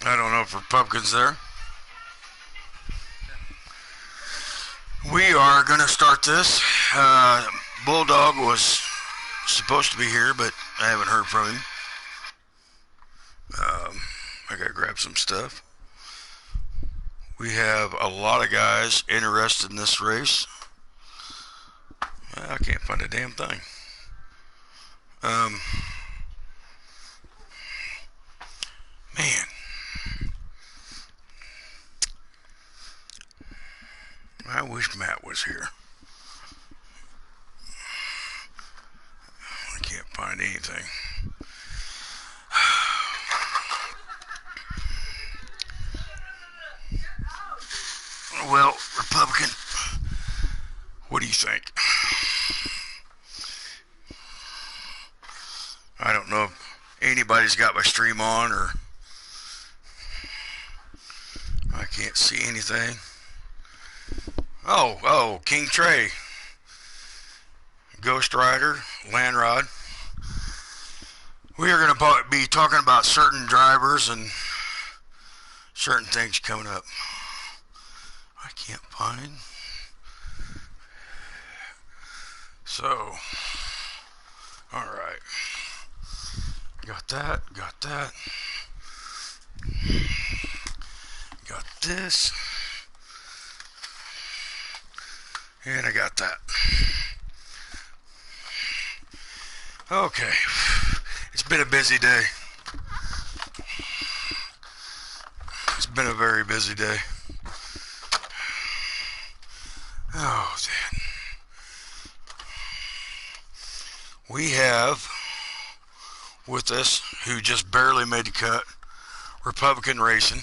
I don't know if Republicans there. We are going to start this. Bulldog was supposed to be here, but I haven't heard from him. I got to grab some stuff. We have a lot of guys interested in this race. I can't find a damn thing. Man. I wish Matt was here. I can't find anything. Well, Republican, what do you think? I don't know if anybody's got my stream on, or I can't see anything. Oh, King Trey, Ghost Rider, Landrod. We are going to be talking about certain drivers and certain things coming up. I can't find. So, all right. Got that. Got this. And I got that. Okay. It's been a busy day. It's been a very busy day. Oh, man. We have with us, who just barely made the cut, Republican Racing.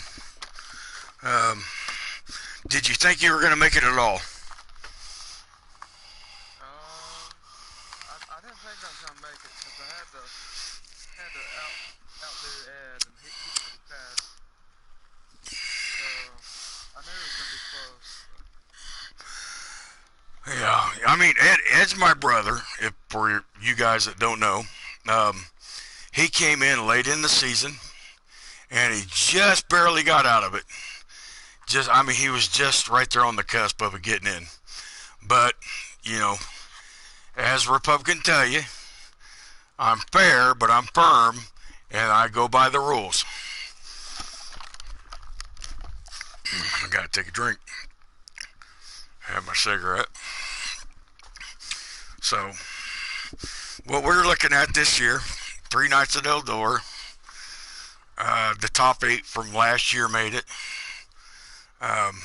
Did you think you were going to make it at all? I didn't think I was gonna make it because I had to outdo Ed, and he pretty fast. So I knew it was gonna be close. Yeah, I mean Ed's my brother. If for you guys that don't know, he came in late in the season, and he just barely got out of it. He was just right there on the cusp of it getting in. But as Republican tell you, I'm fair, but I'm firm, and I go by the rules. I gotta take a drink. Have my cigarette. So, what we're looking at this year, 3 nights at Eldor. The top 8 from last year made it. I'm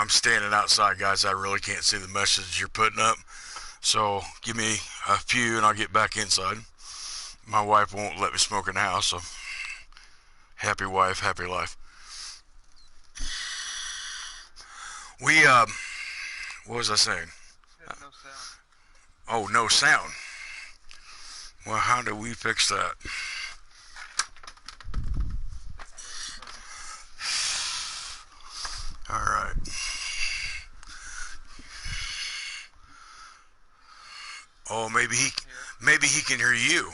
standing outside, guys. I really can't see the message you're putting up. So give me a few and I'll get back inside. My wife won't let me smoke in the house, so happy wife, happy life. What was I saying? No sound. Oh, no sound. Well, how do we fix that? All right. Oh, maybe he can hear you.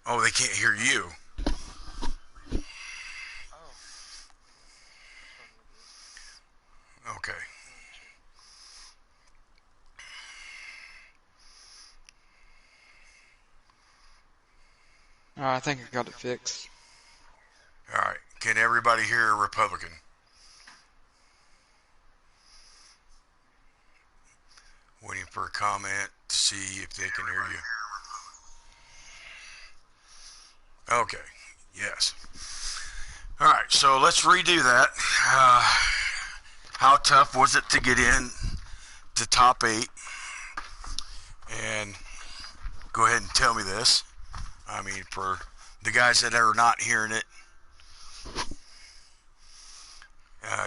Oh, they can't hear you. Oh. Okay. I think I got it fixed. All right. Can everybody hear a Republican? Waiting for a comment to see if they can hear you. Okay. Yes. All right. So let's redo that. How tough was it to get in to top 8? And go ahead and tell me this. I mean, for the guys that are not hearing it,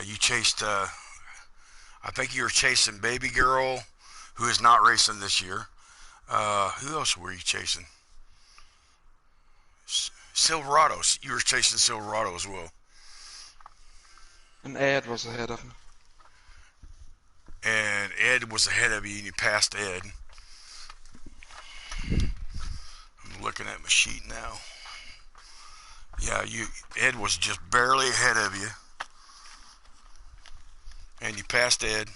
you chased, I think you were chasing Baby Girl, who is not racing this year. Who else were you chasing? Silverado. You were chasing Silverado as well. And Ed was ahead of him. And Ed was ahead of you, and you passed Ed. I'm looking at my sheet now. Yeah, Ed was just barely ahead of you, and you passed Ed.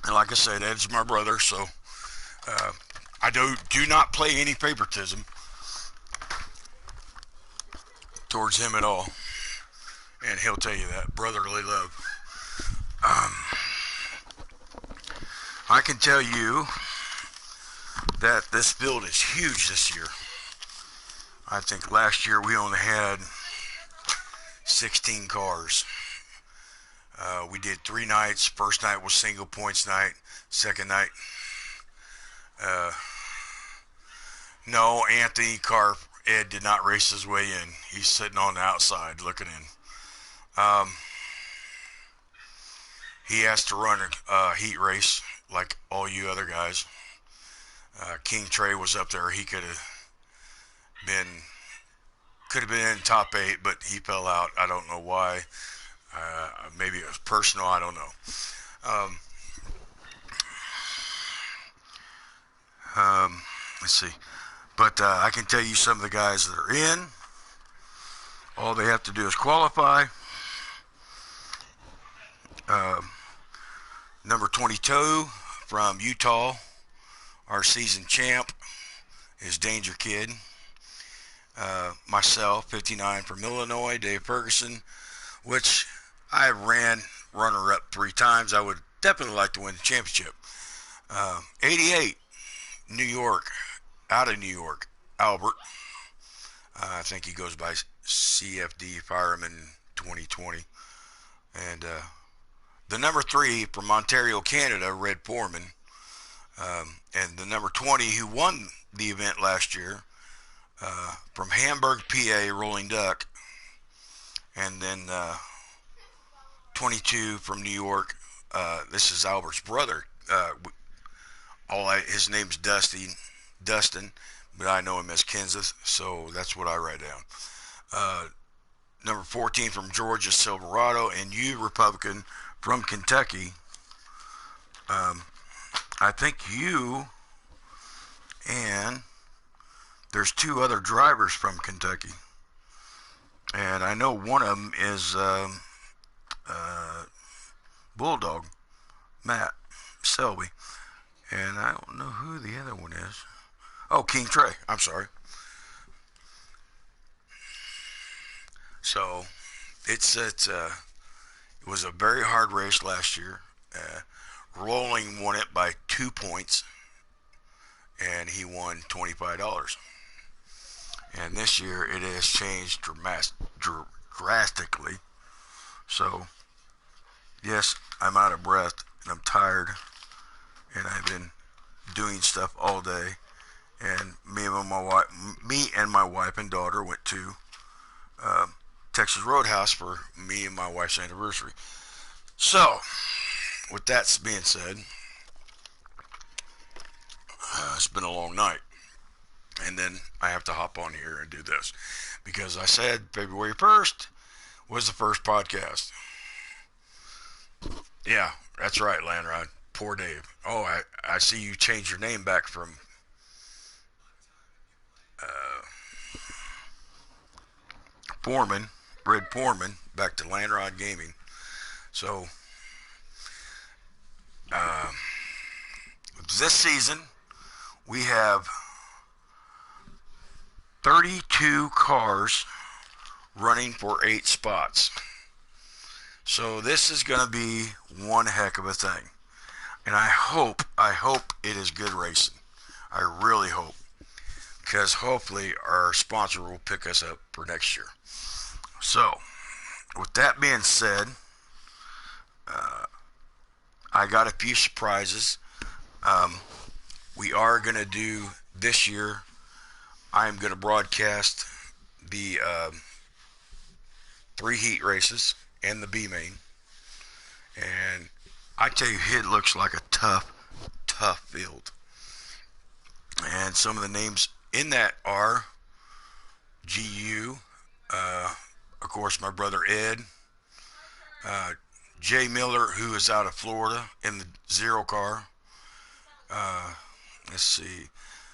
And like I said, Ed's my brother, so uh, I do not play any favoritism towards him at all, and he'll tell you that brotherly love. Um, I can tell you that this field is huge this year. I think last year we only had 16 cars. We did 3 nights. First night was single points night. Second night, no, Anthony Carp, Ed did not race his way in. He's sitting on the outside looking in. He has to run a heat race like all you other guys. King Trey was up there. He been could have been in top 8, but he fell out. I don't know why. Maybe it was personal. I don't know. Let's see. But I can tell you some of the guys that are in. All they have to do is qualify. Number 22 from Utah, our season champ, is Danger Kid. Myself, 59 from Illinois, Dave Ferguson, which I ran runner-up 3 times. I would definitely like to win the championship. 88, New York, out of New York, Albert. I think he goes by CFD Fireman 2020. And the number 3 from Ontario, Canada, Red Foreman. And the number 20 who won the event last year, from Hamburg, PA, Rolling Duck. And then 22 from New York. This is Albert's brother. His name's Dustin, but I know him as Kenseth, so that's what I write down. Number 14 from Georgia, Silverado, and you, Republican, from Kentucky. I think you and there's 2 other drivers from Kentucky, and I know one of them is Bulldog, Matt Selby, and I don't know who the other one is. Oh, King Trey. I'm sorry. So it was a very hard race last year. Rolling won it by 2 points, and he won $25. And this year it has changed drastically. So, yes, I'm out of breath and I'm tired, and I've been doing stuff all day. And me and my wife and daughter went to Texas Roadhouse for me and my wife's anniversary. So, with that being said, it's been a long night. And then I have to hop on here and do this. Because I said February 1st was the first podcast. Yeah, that's right, Landrod. Poor Dave. Oh, I see you changed your name back from Foreman, Red Foreman, back to Landrod Gaming. So, this season, we have 32 cars running for 8 spots. So this is going to be one heck of a thing. And I hope it is good racing. I really hope. Because hopefully our sponsor will pick us up for next year. So, with that being said, I got a few surprises. We are going to do this year, I'm going to broadcast the 3 heat races and the B main. And I tell you, it looks like a tough field. And some of the names in that are GU, of course, my brother Ed, Jay Miller, who is out of Florida in the 0 car. Let's see,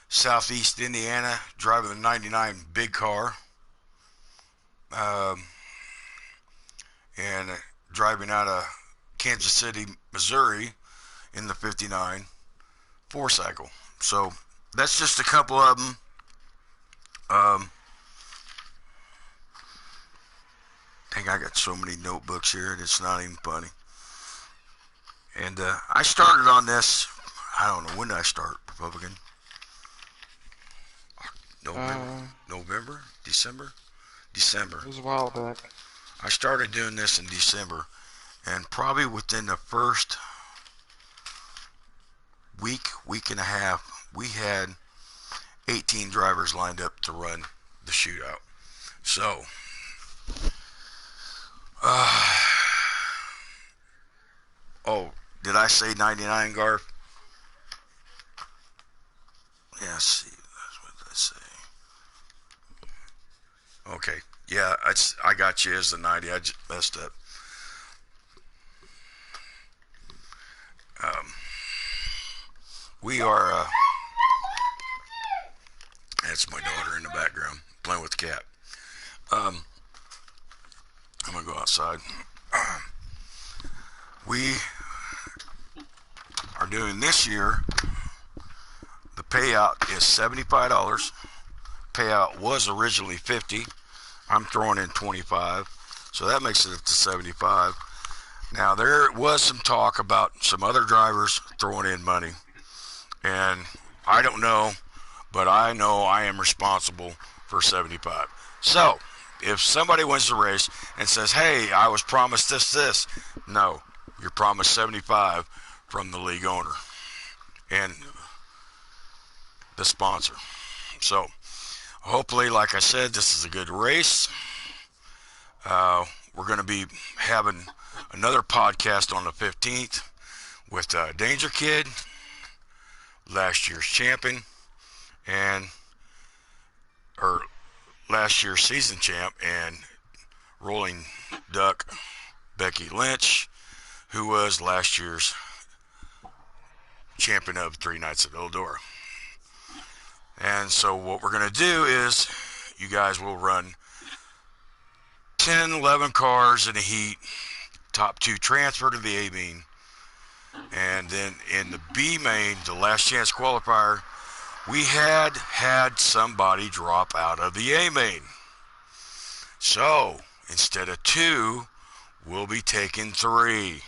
Southeast Indiana, driving the 99 big car. um, and driving out of Kansas City, Missouri in the 59 four-cycle. So that's just a couple of them. Dang, I got so many notebooks here, it's not even funny. And I started on this, I don't know, when did I start, Republican? November? December? December. It was a while back. I started doing this in December, and probably within the first week and a half, we had 18 drivers lined up to run the shootout. So, oh, did I say 99, Garth? Yeah, see, that's what did I say. Okay, yeah, I got you as the 90. I just messed up. We are, that's my daughter in the background playing with the cat. I'm going to go outside. We are doing this year, the payout is $75. Payout was originally $50. I'm throwing in $25, so that makes it up to $75. Now, there was some talk about some other drivers throwing in money, and I don't know, but I know I am responsible for $75. So, if somebody wins the race and says, hey, I was promised this, no, you're promised $75 from the league owner and the sponsor. So, hopefully, like I said, this is a good race. We're going to be having another podcast on the 15th with Danger Kid, last year's champion, or last year's season champ, and Rolling Duck Becky Lynch, who was last year's champion of 3 Nights at Eldora. And so what we're going to do is you guys will run 10, 11 cars in a heat. Top 2 transfer to the A main. And then in the B main, the last chance qualifier, we had somebody drop out of the A main. So instead of 2, we'll be taking 3.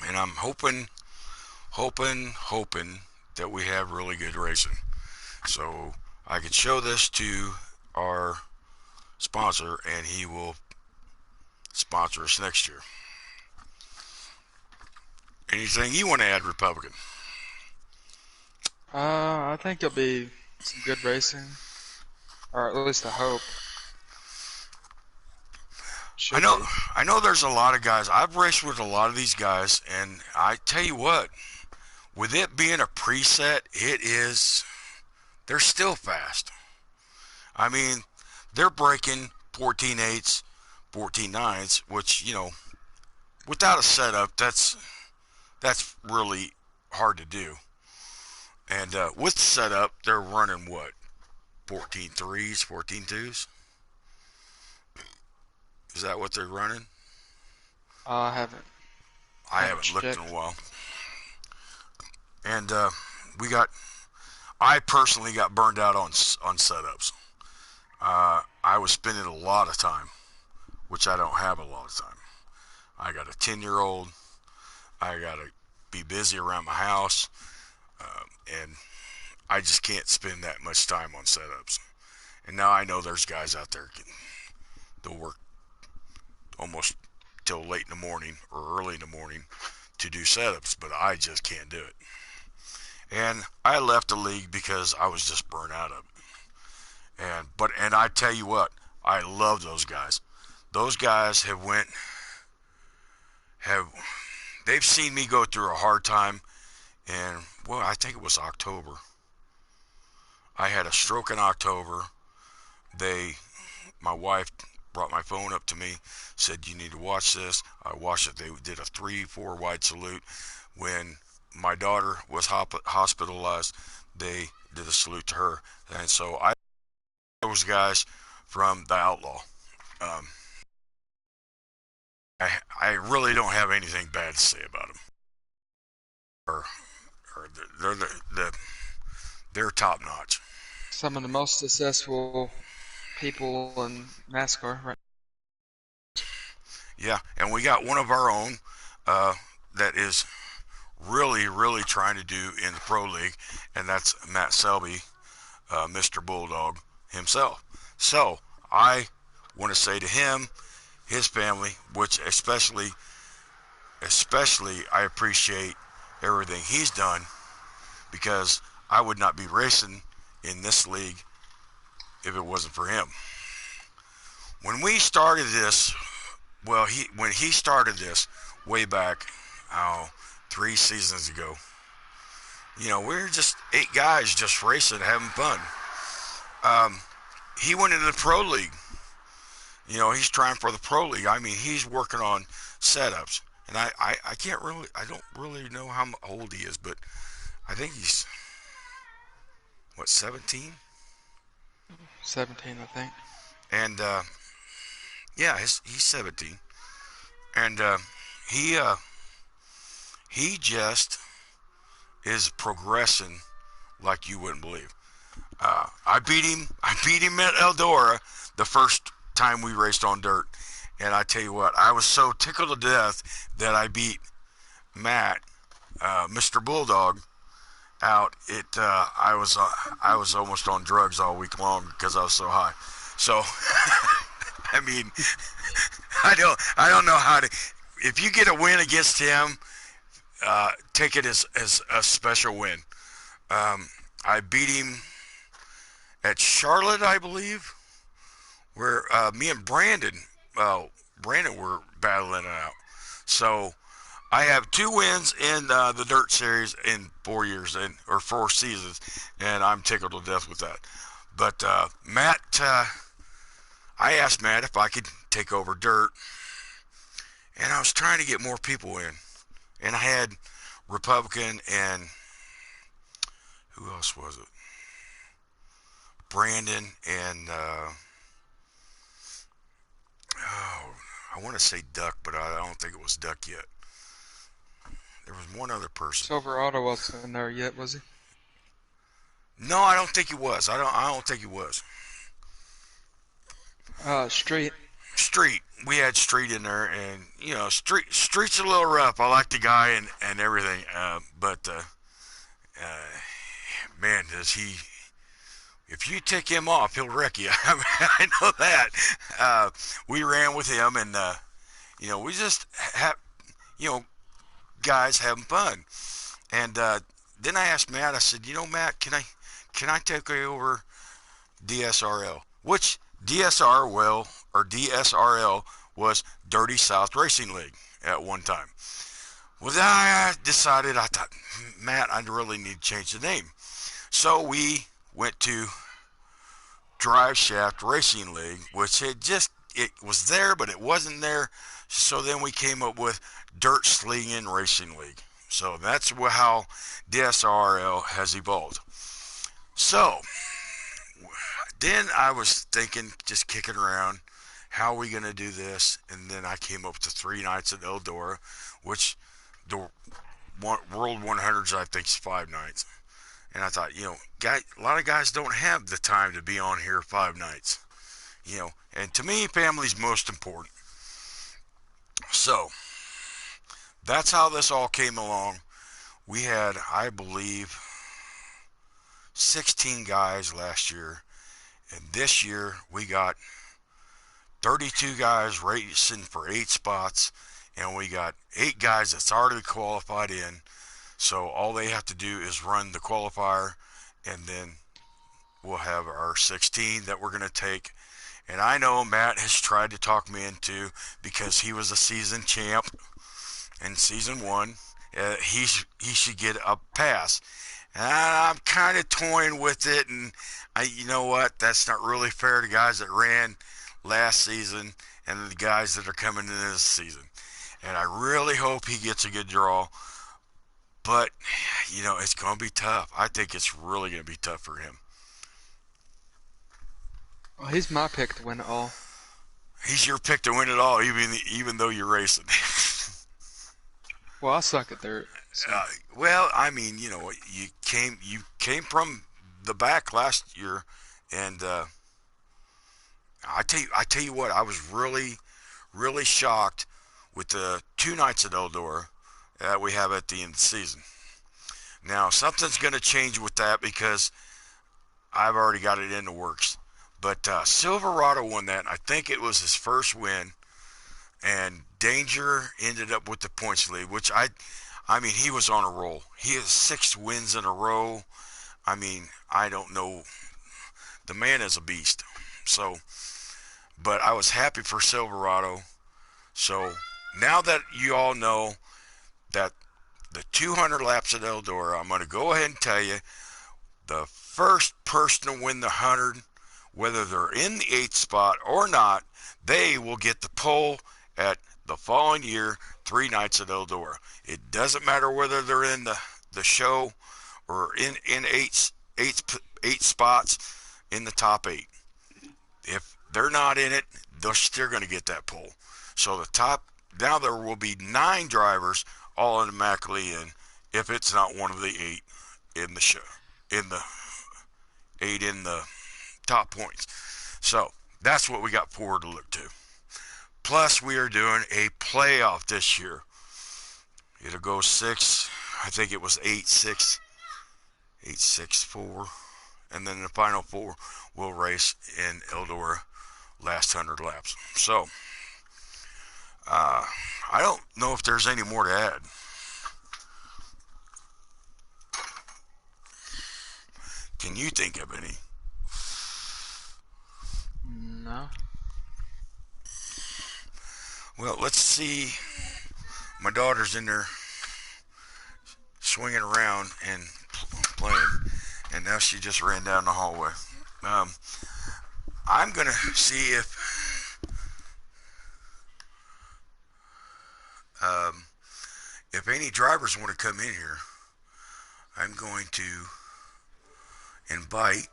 And I'm hoping that we have really good racing. So I can show this to our sponsor, and he will sponsor us next year. Anything you want to add, Republican? I think it'll be some good racing, or at least I hope. Should be. I know there's a lot of guys. I've raced with a lot of these guys, and I tell you what, with it being a preset, they're still fast. I mean, they're breaking 14.8s, 14.9s, which, without a setup, that's really hard to do. And with the setup, they're running what? 14.3s, 14.2s? Is that what they're running? I haven't. I haven't looked in a while. And I personally got burned out on setups. I was spending a lot of time, which I don't have a lot of time. I got a 10-year-old. I got to be busy around my house. And I just can't spend that much time on setups. And now I know there's guys out there they'll work almost till late in the morning or early in the morning to do setups, but I just can't do it. And I left the league because I was just burnt out of it. And I tell you what, I love those guys. Those guys they've seen me go through a hard time, and well, I think it was October. I had a stroke in October. My wife brought my phone up to me, said, you need to watch this. I watched it. They did a 3-4 wide salute. When my daughter was hospitalized, they did a salute to her. And so I those guys from the Outlaw. Um, I really don't have anything bad to say about them. Or, or they're top notch. Some of the most successful people in NASCAR, right? Yeah, and we got one of our own that is really trying to do in the pro league, and that's Matt Selby, Mr. Bulldog himself. So I want to say to him, his family, which especially I appreciate everything he's done, because I would not be racing in this league if it wasn't for him. When we started this, when he started this way back, 3 seasons ago, we were just 8 guys just racing, having fun. He went into the pro league. He's trying for the pro league. I mean, he's working on setups, and I don't really know how old he is, but I think he's what, 17? 17, I think. And yeah, he's 17, and he just is progressing like you wouldn't believe. I beat him. I beat him at Eldora the first time we raced on dirt, and I tell you what, I was so tickled to death that I beat Matt, Mr. Bulldog, out. I was almost on drugs all week long because I was so high. So, I mean, I don't know how to. If you get a win against him, take it as a special win. I beat him at Charlotte, I believe, where me and Brandon were battling it out. So I have 2 wins in the Dirt Series in 4 years or 4 seasons, and I'm tickled to death with that. But Matt, I asked Matt if I could take over Dirt, and I was trying to get more people in, and I had Republican and who else was it? Brandon and I want to say Duck, but I don't think it was Duck yet. There was one other person. Silver Auto wasn't in there yet, was he? No, I don't think he was. I don't think he was. Street. Street. We had Street in there, and Street's a little rough. I like the guy and everything, but man, does he? If you take him off, he'll wreck you. I know that. We ran with him, and we just have, guys having fun. And then I asked Matt. I said, Matt, can I take over DSRL? Which DSRL was Dirty South Racing League at one time. Well, then I decided, I thought, Matt, I really need to change the name. So we went to Drive Shaft Racing League, which it was there, but it wasn't there. So then we came up with Dirt Slinging Racing League. So that's how DSRL has evolved. So then I was thinking, just kicking around, how are we going to do this? And then I came up with the 3 nights at Eldora, which the World 100s, I think, is 5 nights. And I thought, a lot of guys don't have the time to be on here 5 nights. And to me, family's most important. So that's how this all came along. We had, I believe, 16 guys last year. And this year, we got 32 guys racing for 8 spots. And we got 8 guys that's already qualified in. So all they have to do is run the qualifier, and then we'll have our 16 that we're going to take. And I know Matt has tried to talk me into, because he was a season champ in season 1, he should get a pass. And I'm kind of toying with it, and you know what? That's not really fair to guys that ran last season and the guys that are coming in this season. And I really hope he gets a good draw. But, it's going to be tough. I think it's really going to be tough for him. Well, he's my pick to win it all. He's your pick to win it all, even though you're racing. Well, I suck at dirt, so Uh, well, I mean, you came from the back last year, and I tell you what, I was really shocked with the 2 nights at Eldora that we have at the end of the season. Now something's going to change with that because I've already got it in the works. But Silverado won that. I think it was his first win, and Danger ended up with the points lead, which I mean, he was on a roll. He has 6 wins in a row. I mean, I don't know. The man is a beast. So, but I was happy for Silverado. So now that you all know that the 200 laps at Eldora, I'm going to go ahead and tell you the first person to win the 100, whether they're in the 8th spot or not, they will get the pole at the following year, 3 nights at Eldora. It doesn't matter whether they're in the show or in eight spots in the top 8. If they're not in it, they're still going to get that pole. So the top, now there will be 9 drivers all automatically in if it's not one of the 8 in the show, in the 8 in the top points. So that's what we got forward to look to. Plus, we are doing a playoff this year. It'll go 6, I think it was 8-6, 8-6-4, and then the final 4 will race in Eldora last 100 laps. So, I don't know if there's any more to add. Can you think of any? no. Well, let's see. My daughter's in there swinging around and playing, and now she just ran down the hallway. Um, I'm gonna see um, if any drivers want to come in here. I'm going to invite.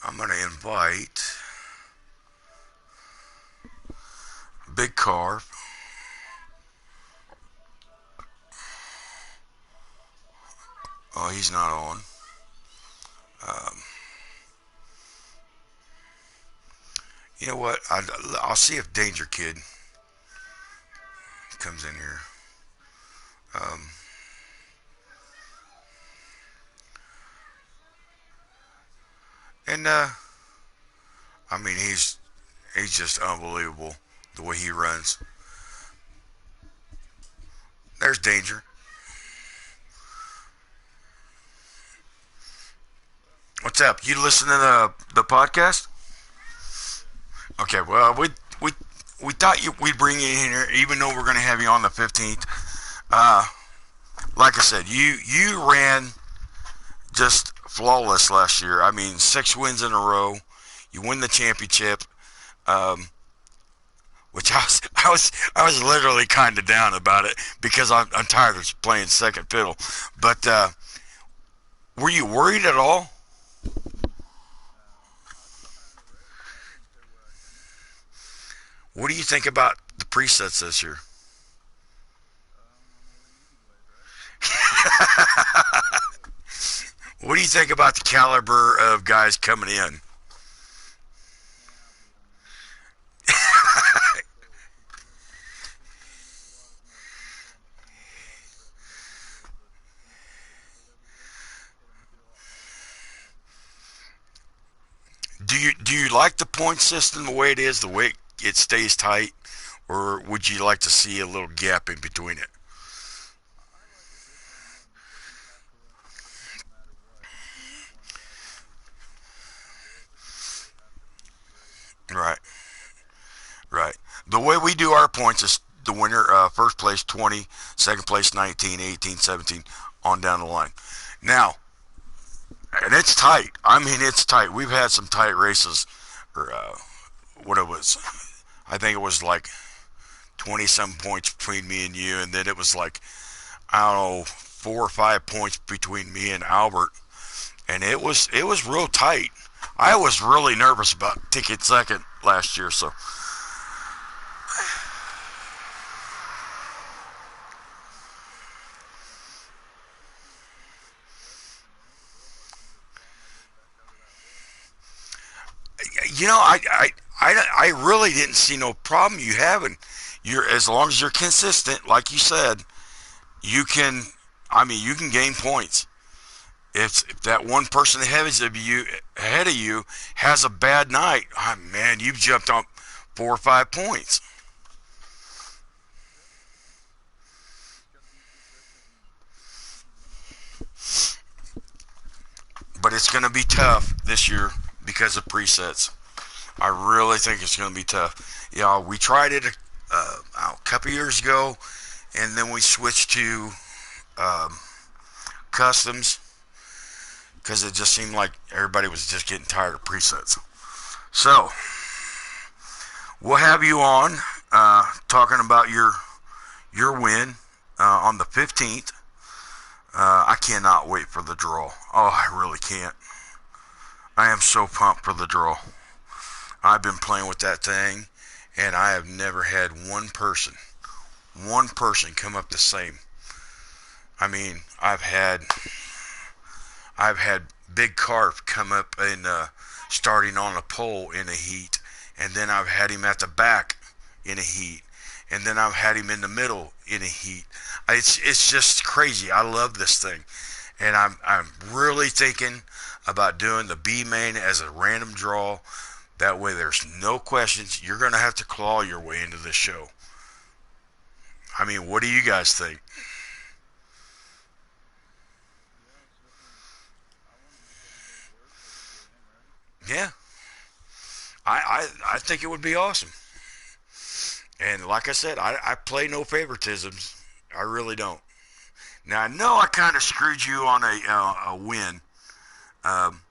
I'm going to invite Big Car. Oh, he's not on. Um, you know what? I'll see if Danger Kid comes in here. Um, and I mean, he's just unbelievable the way he runs. There's Danger. What's up? You listen to the podcast? Okay. Well, we thought we'd bring you in here, even though we're going to have you on the 15th. Uh, like I said, you ran just flawless last year. I mean, 6 wins in a row. You win the championship, which I was literally kind of down about it because I'm tired of playing second fiddle. But were you worried at all? What do you think about the presets this year? I'm gonna win anyways, right? What do you think about the caliber of guys coming in? Man, I'll beat them, man. So considering Silverado's more expensive, I'm gonna make a lot of prep and go for the win. But whatever works, it'll make it a lot harder. Do you like the point system the way it is, the way it stays tight, or would you like to see a little gap in between it? I like it this way more because you have to win the race no matter what. Even if one guy is terrific, you still have to win the race. Right, right. The way we do our points is the winner, first place 20, second place 19, 18, 17, on down the line. Now, and it's tight. I mean, it's tight. We've had some tight races, or what it was. I think it was like 20 some points between me and you, and then it was like, I don't know, 4 or 5 points between me and Albert, and it was real tight. I was really nervous about taking second last year, so I really didn't see no problem you having. You're as long as you're consistent, like you said, you can. I mean, you can gain points. If that one person ahead of you has a bad night, oh, man, you've jumped up 4 or 5 points. But it's going to be tough this year because of presets. I really think it's going to be tough. We tried it a couple years ago, and then we switched to um, customs because it just seemed like everybody was just getting tired of presets. So we'll have you on talking about your win on the 15th. I cannot wait for the draw. Oh, I really can't. I am so pumped for the draw. I've been playing with that thing, and I have never had one person come up the same. I mean, I've had big carp come up and starting on a pole in a heat, and then I've had him at the back in a heat, and then I've had him in the middle in a heat. It's just crazy. I love this thing, and I'm really thinking about doing the B main as a random draw. That way, there's no questions. You're gonna have to claw your way into this show. I mean, what do you guys think? Yeah, it's definitely. I want to make everybody work just to get in, right? Yeah, I think it would be awesome. And like I said, I play no favoritisms. I really don't. Now I know I kind of screwed you on a win, um,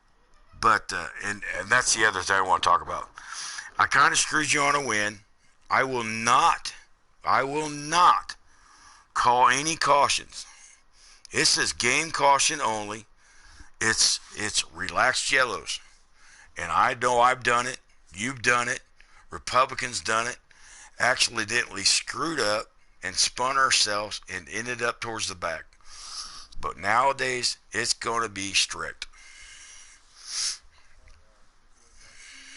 but and that's the other thing I want to talk about. I kind of screwed you on a win. I will not, I will not call any cautions. It says game caution only. It's relaxed yellows, and I know I've done it. You've done it. Republicans done it. Accidentally screwed up and spun ourselves and ended up towards the back. But nowadays, it's going to be strict. Oh yeah, it's way better. You got to be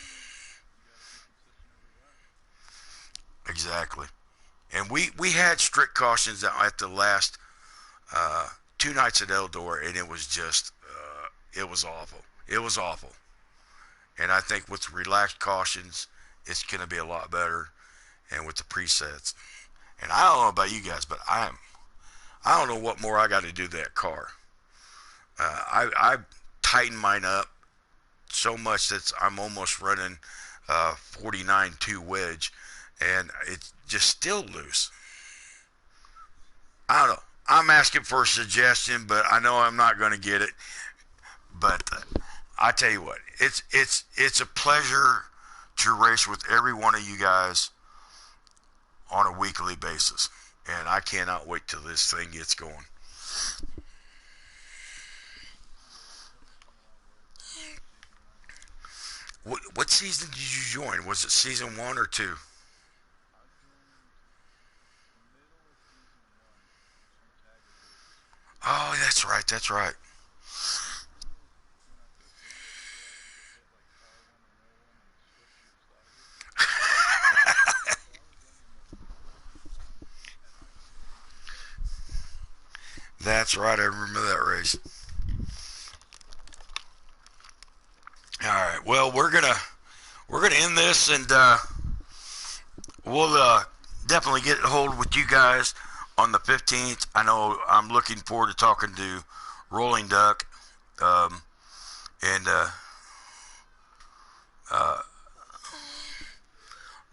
consistent everywhere. Exactly. And we had strict cautions at the last 2 nights at Eldor, and it was just, it was awful. It was awful. And I think with relaxed cautions, it's going to be a lot better, and with the presets. And I don't know about you guys, but I don't know what more I got to do to that car. I tightened mine up so much that I'm almost running 49-2 wedge, and it's just still loose. I don't know. I'm asking for a suggestion, but I know I'm not going to get it. But I tell you what, it's a pleasure to race with every one of you guys on a weekly basis, and I cannot wait till this thing gets going. Yeah, it's definitely come a long way since season one. What season did you join? Was it season 1 or 2? I joined the middle of season one. That's when Tagger did. Oh, that's right. That's right. When I took over, he had me hit like R1 and O1 and switch your starter. So I was running the 4.1, and I stunk bad. That's right. I remember that race. All right. Well, we're gonna end this, and we'll definitely get a hold with you guys on the 15th. I know I'm looking forward to talking to Rolling Duck, um, and uh,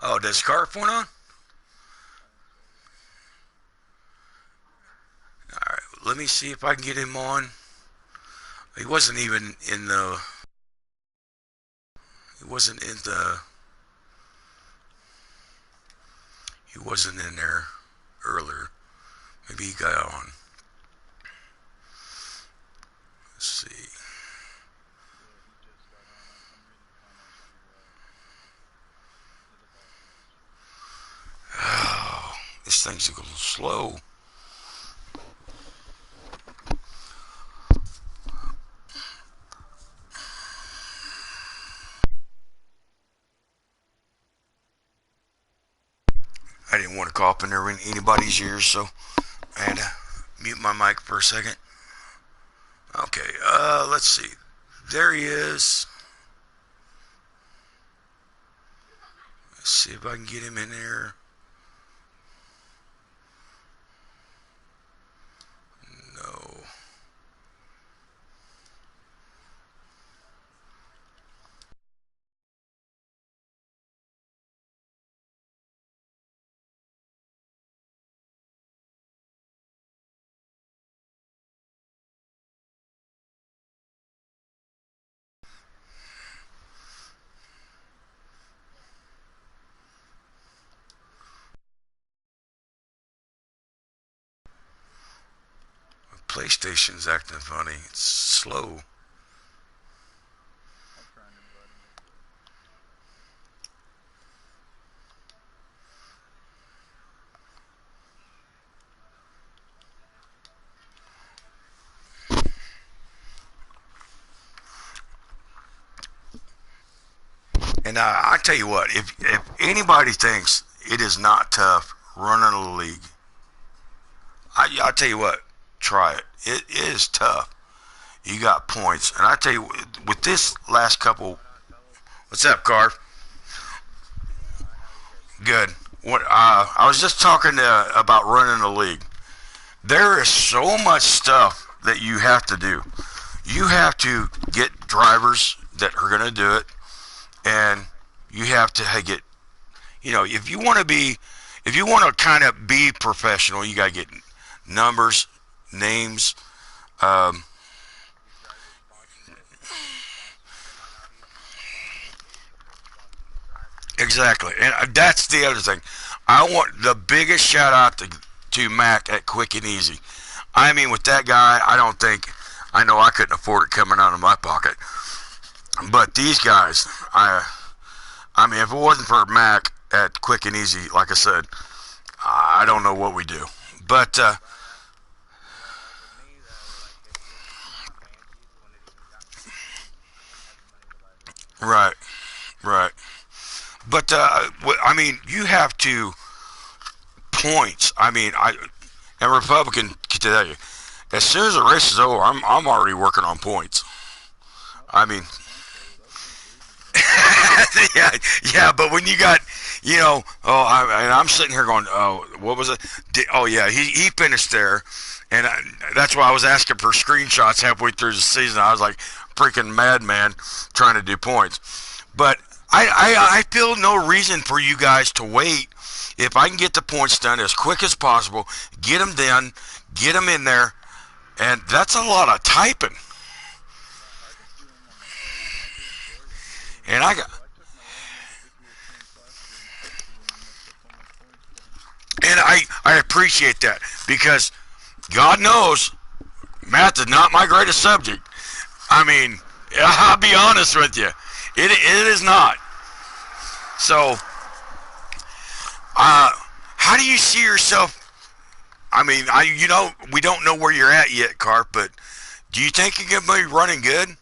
oh, does Scarf went on? I think so, yeah. All right. Let me see if I can get him on. He wasn't even in the. He wasn't in the. He wasn't in there earlier. Maybe he got on. this thing's a little slow. I didn't want to cough in there in anybody's ears, so I had to mute my mic for a second. Okay, let's see. There he is. Let's see if I can get him in there. No. PlayStation's acting funny. It's slow. I'll try and invite him real quick. And I tell you what, if anybody thinks it is not tough running a league, I tell you what, try it. It is tough. You got points, and I tell you, with this last couple, what's up, Carv? Good. What I was just talking about running a league. There is so much stuff that you have to do. You have to get drivers that are going to do it, and you have to get, if you want to kind of be professional, you got to get numbers, names. Um, exactly, and that's the other thing. I want the biggest shout out to Mac at Quick and Easy. I mean, with that guy, I know I couldn't afford it coming out of my pocket. But these guys, I mean, if it wasn't for Mac at Quick and Easy, like I said, I don't know what we do. But right, right. But I mean, you have to points. I mean, and Republican can tell you, as soon as the race is over, I'm already working on points. I mean, yeah, yeah. But when you got, I'm sitting here going, oh, what was it? Oh yeah, he finished there, and that's why I was asking for screenshots halfway through the season. I was like freaking madman trying to do points, but I feel no reason for you guys to wait. If I can get the points done as quick as possible, get them done, get them in there, and that's a lot of typing. And I got. And I appreciate that because God knows math is not my greatest subject. I mean, I'll be honest with you, it is not. So, how do you see yourself? I mean, we don't know where you're at yet, Carp, but do you think you're gonna be running good?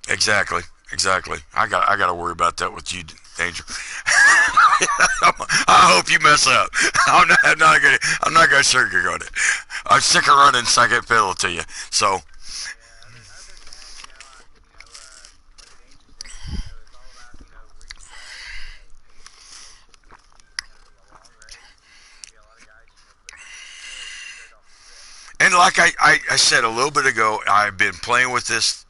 Exactly, exactly. I got to worry about that with you, Danger. I hope you mess up. I'm not gonna sugarcoat it. I'm sick of running second fiddle to you. So. And like I said a little bit ago, I've been playing with this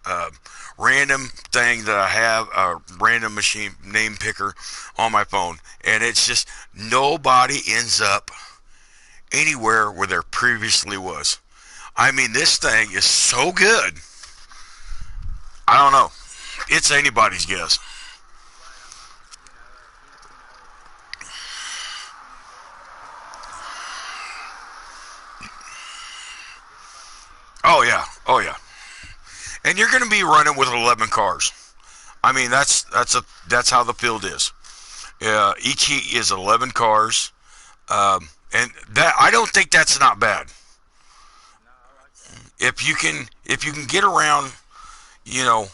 random thing that I have, a random machine name picker on my phone. And it's just nobody ends up anywhere where there previously was. I mean, this thing is so good. I don't know. It's anybody's guess. yeah, oh yeah. And you're going to be running with 11 cars. I mean, that's how the field is. Each heat is 11 cars, and that I don't think that's not bad. No, I like that. If you can get around, you know,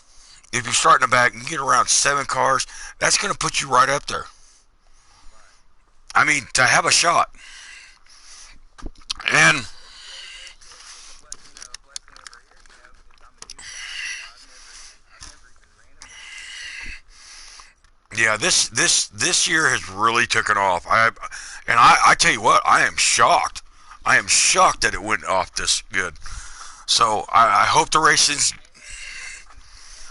if you start in the back and get around 7 cars, that's going to put you right up there. Right. I mean, to have a shot. And It's a blessing over here, because I'm a new guy. I've never even ran them in the heat yet. yeah, this year has really taken off. I tell you what, I am shocked. I am shocked that it went off this good. So I hope the racing's And I'm sure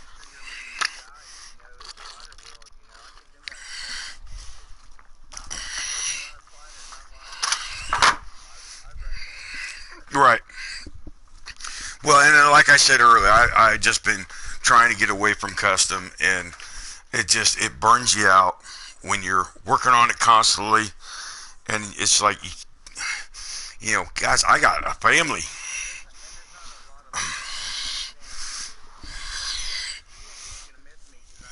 you're racing your guys, in the slider world. I give them that same advice, because if you run a slider and not line up, I wreck cars. right. Well, and then, like I said earlier, I just been trying to get away from custom, and it burns you out when you're working on it constantly, and it's like guys, I got a family. And there's not a lot of understanding too. You ain't gonna miss me, because my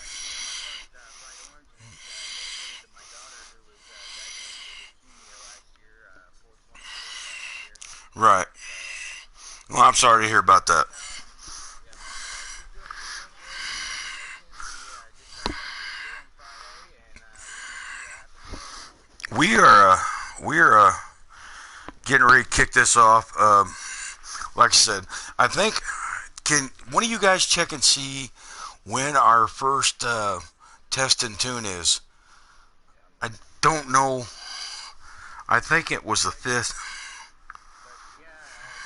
car's bright orange, and it's dedicated to my daughter, who was diagnosed with leukemia last year, 4/24 of last year. Right. So, Well, I'm sorry to hear about that. yeah, she's doing good. She's still kicking. She just started back to school on Friday, and we're gonna see what happens there. We are getting ready to kick this off. Like I said, I think can one of you guys check and see when our first test and tune is? I don't know. I think it was the 5th. But yeah,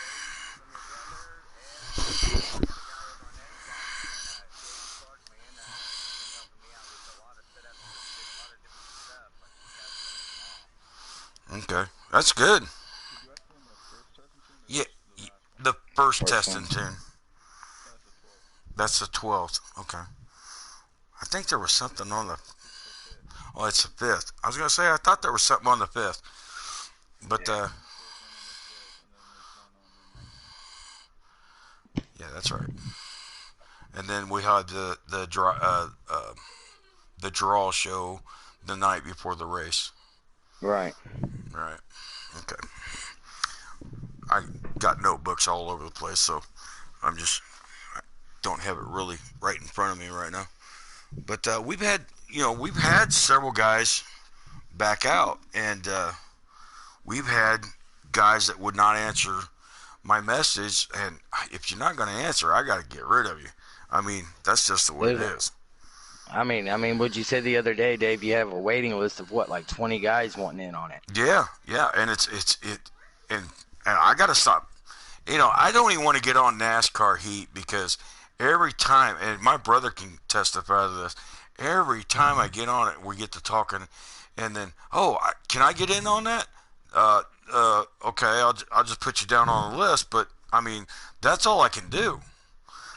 Dave from your brother, Ed, and the guy over on Xbox, man, Dave Clark, man, he's been helping me out with a lot of setups and a lot of different stuff. Like, he has me on them all. Okay, that's good. Did you ask him the first test and tune or Yeah, the last one? the first First test one. and tune. That's the 12th. That's the 12th. Okay. I think there was something on the. It's the 5th. Oh, it's the 5th. I was gonna say I thought there was something on the 5th, but Yeah, there's one on the 5th, and then there's one on the 19th. yeah, that's right. And then we had the draw show the night before the race. Right. Right. Okay. I got notebooks all over the place, so I don't have it really right in front of me right now. But we've had several guys back out, and we've had guys that would not answer my message, and if you're not going to answer, I got to get rid of you. I mean, that's just the way it is. I mean, what'd you say the other day, Dave? You have a waiting list of what, like 20 guys wanting in on it? Yeah, and and I got to stop. I don't even want to get on NASCAR heat, because every time, and my brother can testify to this, every time I get on it, we get to talking, and then, can I get in on that? Okay, I'll just put you down on the list, but I mean, that's all I can do.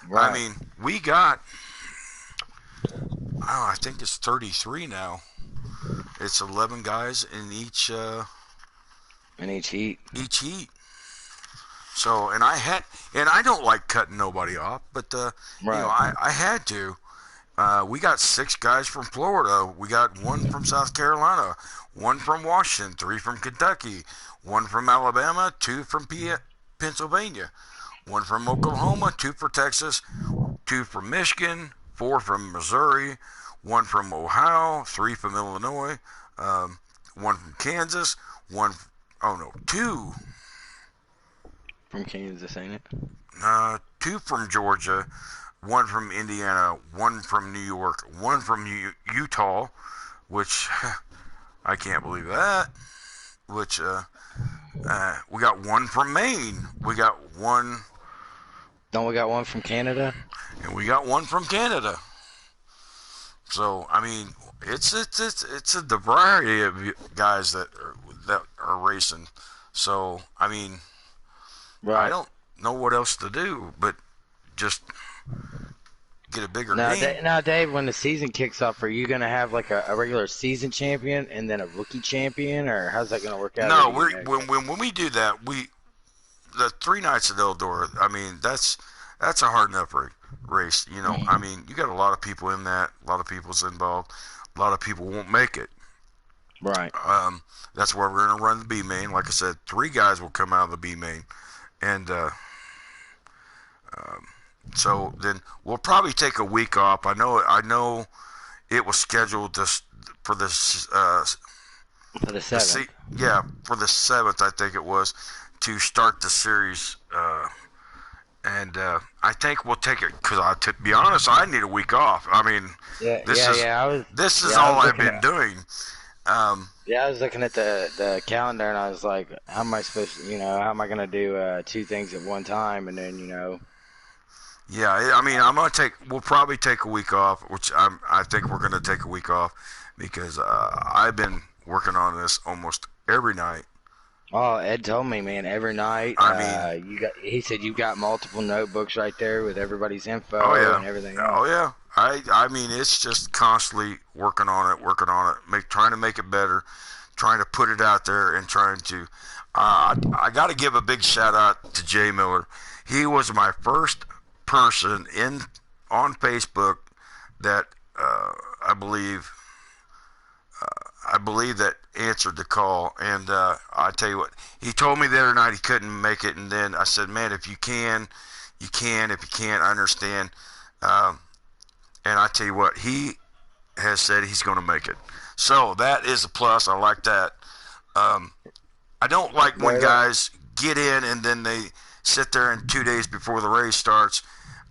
Right. I mean, we got, I think it's 33 now. It's 11 guys in each heat. each heat. So, and I don't like cutting nobody off, but Right. I had to. We got 6 guys from Florida. We got 1 from South Carolina, 1 from Washington, 3 from Kentucky, 1 from Alabama, 2 from Pennsylvania, 1 from Oklahoma, 2 for Texas, 2 from Michigan, 4 from Missouri, 1 from Ohio, 3 from Illinois, 1 from Kansas, 2 From Kansas, ain't it? 2 from Georgia, 1 from Indiana, 1 from New York, 1 from Utah, which I can't believe that. Which we got 1 from Maine. We got 1, Don't we got one from Canada? and we got 1 from Canada. So I mean, it's a variety of guys that are racing. So I mean, Right. I don't know what else to do but just get a bigger Now, name. now, Dave, when the season kicks off, are you gonna have like a regular season champion and then a rookie champion, or how's that gonna work out? No, when we do that, the 3 nights at Eldora. I mean, that's a hard enough race. You know, I mean, you got a lot of people in that. A lot of people's involved. A lot of people won't make it. Right. That's where we're gonna run the B main. Like I said, 3 guys will come out of the B main, and so then we'll probably take a week off. I know it was scheduled for this For the 7th. yeah, for the 7th, I think it was, to start the series. And I think we'll take it because, to be honest, I need a week off. I mean, this is all I've been doing. Yeah, I was looking at the calendar and I was like, how am I supposed to, how am I going to do 2 things at one time? And then, Yeah, I mean, we'll probably take a week off, which I think we're going to take a week off because I've been working on this almost every night. Oh, Ed told me, man, every night. I mean, he said you've got multiple notebooks right there with everybody's info and everything else. Oh yeah. I mean, it's just constantly working on it, trying to make it better, trying to put it out there, and trying to. I got to give a big shout out to Jay Miller. He was my first person on Facebook that I believe that answered the call, and I tell you what, he told me the other night he couldn't make it, and then I said, man, if you can, you can. If you can't, I understand. And I tell you what, he has said he's going to make it, so that is a plus. I like that. I don't like when guys get in and then they sit there and 2 days before the race starts.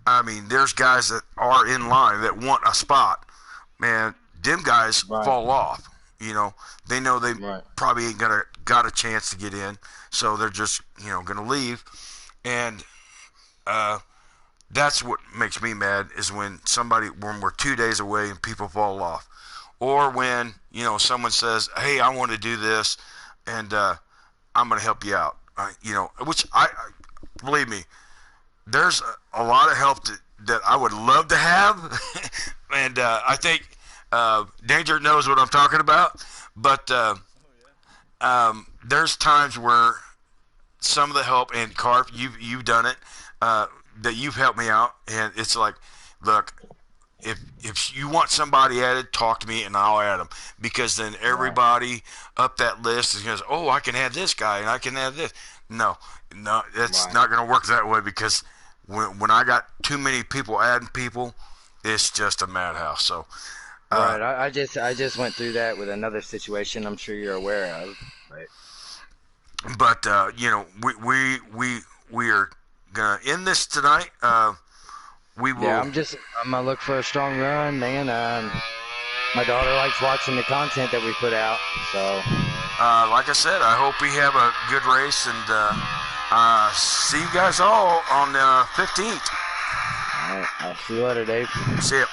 I mean, there's guys that are in line that want a spot. Man, them guys fall off. They know they probably ain't got a chance to get in, so they're just gonna leave. And that's what makes me mad is when we're 2 days away and people fall off, or when someone says, "Hey, I want to do this, and I'm gonna help you out." Which I believe me, there's a lot of help that I would love to have, and I think Danger knows what I'm talking about. But there's times where some of the help, and Carp, you've done it, that you've helped me out, and it's like, look, if you want somebody added, talk to me and I'll add them, because then everybody up that list is going to say, oh, I can add this guy and I can add this. No, it's not going to work that way, because when I got too many people adding people, it's just a madhouse. So. Right, I just went through that with another situation I'm sure you're aware of. Right. But we are gonna end this tonight. We will. Yeah, I'm gonna look for a strong run, man. My daughter likes watching the content that we put out, so. Like I said, I hope we have a good race, and see you guys all on the 15th. All right, I'll see you later, Dave. See ya.